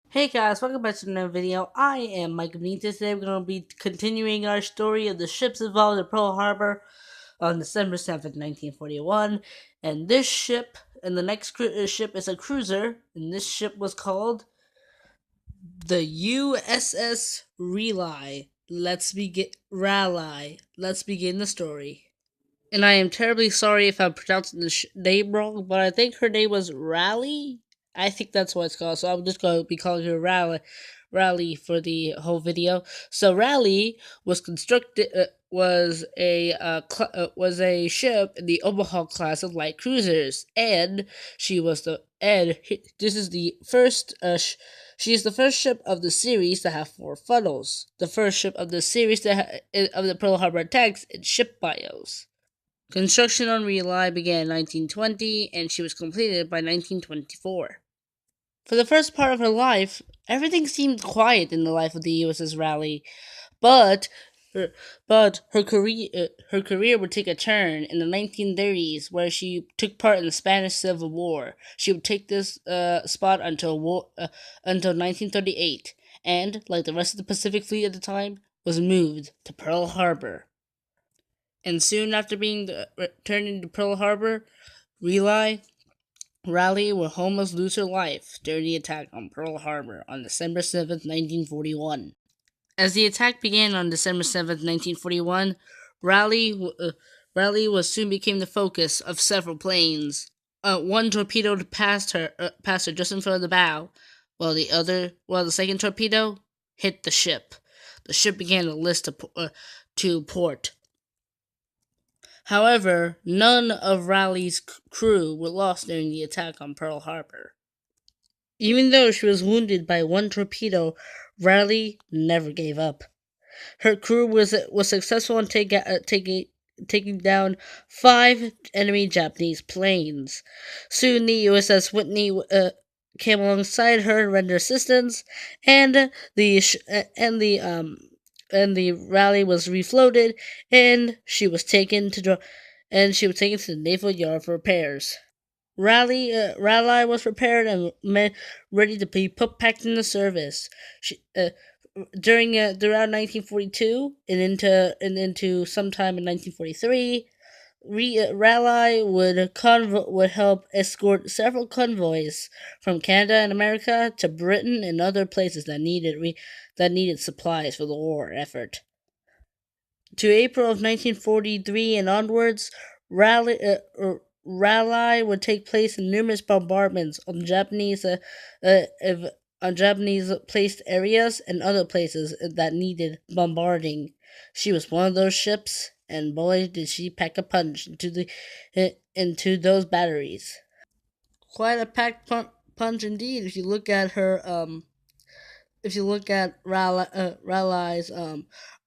Hey guys, welcome back to another video. I am Mike Benitez. Today we're going to be continuing our story of the ships involved in Pearl Harbor on December 7th, 1941. And this ship, and the next ship is a cruiser, and this ship was called the USS Raleigh. Let's begin the story. And I am terribly sorry if I'm pronouncing the name wrong, but I think her name was Raleigh. I think that's what it's called, so I'm just going to be calling her Raleigh for the whole video. So Raleigh was constructed was a ship in the Omaha class of light cruisers, and she was the and this is the first she is the first ship of the series to have four funnels. The first ship of the series of the Pearl Harbor attacks in ship bios. Construction on Raleigh began in 1920 and she was completed by 1924. For the first part of her life, everything seemed quiet in the life of the USS Raleigh, but her, her career would take a turn in the 1930s, where she took part in the Spanish Civil War. She would take this spot until 1938, and like the rest of the Pacific Fleet at the time, was moved to Pearl Harbor. And soon after being returned into Pearl Harbor, Raleigh would almost lose her life during the attack on Pearl Harbor on December 7th, 1941. As the attack began on December 7th, 1941, Raleigh was soon became the focus of several planes. One torpedo passed her just in front of the bow, while the second torpedo hit the ship. The ship began to list to port. However, none of Raleigh's crew were lost during the attack on Pearl Harbor. Even though she was wounded by one torpedo, Raleigh never gave up. Her crew was successful in taking down five enemy Japanese planes. Soon, the USS Whitney came alongside her and rendered assistance, and the Raleigh was refloated, and she was taken to the Naval Yard for repairs. Raleigh was prepared and ready to be put back into service. She, throughout 1942 and into sometime in 1943, Raleigh would help escort several convoys from Canada and America to Britain and other places that needed supplies for the war effort. To April of 1943 and onwards, Raleigh would take place in numerous bombardments on Japanese placed areas and other places that needed bombarding. She was one of those ships, and boy, did she pack a punch into those batteries. Quite a packed punch indeed. If you look at Raleigh's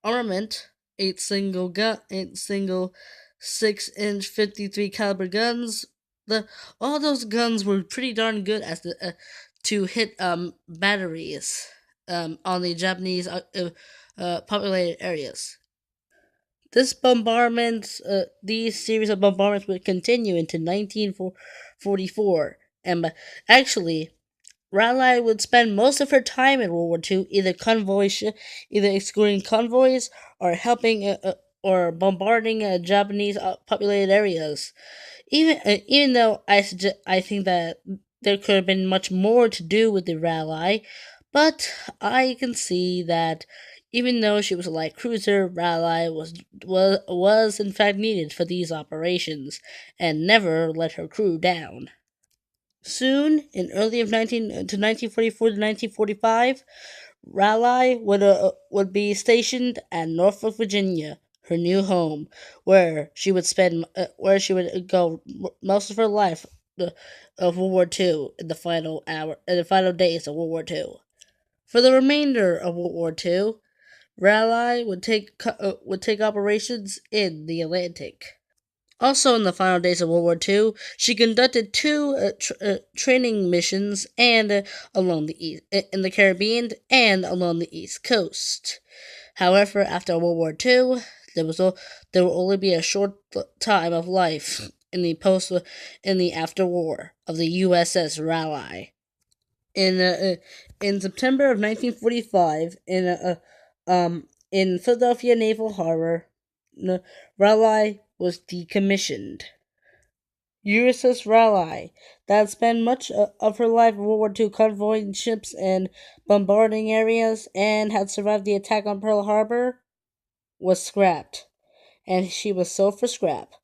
armament, eight single 6-inch 53 caliber guns. The all those guns were pretty darn good as to hit batteries on the Japanese populated areas. These series of bombardments would continue into 1944, and actually, Raleigh would spend most of her time in World War II either escorting convoys or helping or bombarding Japanese populated areas. Even though I think that there could have been much more to do with the Raleigh, but I can see that even though she was a light cruiser, Raleigh was in fact needed for these operations and never let her crew down. Soon, in early of 1944 to 1945, Raleigh would be stationed at Norfolk, Virginia, her new home, where she would go most of her life of World War II in the final days of World War II. For the remainder of World War II, Raleigh would take operations in the Atlantic. Also, in the final days of World War II, she conducted two training missions along the in the Caribbean and along the East Coast. However, after World War II, there will only be a short time of life in the after war of the USS Raleigh. In September of 1945, in Philadelphia Naval Harbor, Raleigh was decommissioned. USS Raleigh, that had spent much of her life in World War II convoying ships and bombarding areas, and had survived the attack on Pearl Harbor, was scrapped, and she was sold for scrap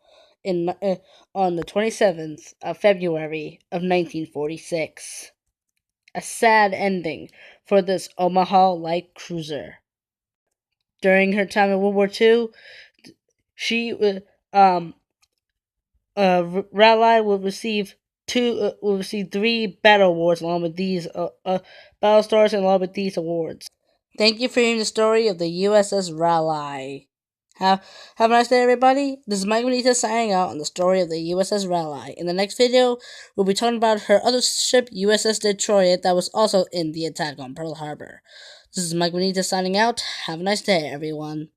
on the 27th of February of 1946. A sad ending for this Omaha light cruiser. During her time in World War II, she Raleigh will receive three battle awards along with these battle stars and along with these awards. Thank you for hearing the story of the USS Raleigh. Have a nice day, everybody. This is Mike Benitez signing out on the story of the USS Raleigh. In the next video, we'll be talking about her other ship, USS Detroit, that was also in the attack on Pearl Harbor. This is Mike Benitez signing out. Have a nice day, everyone.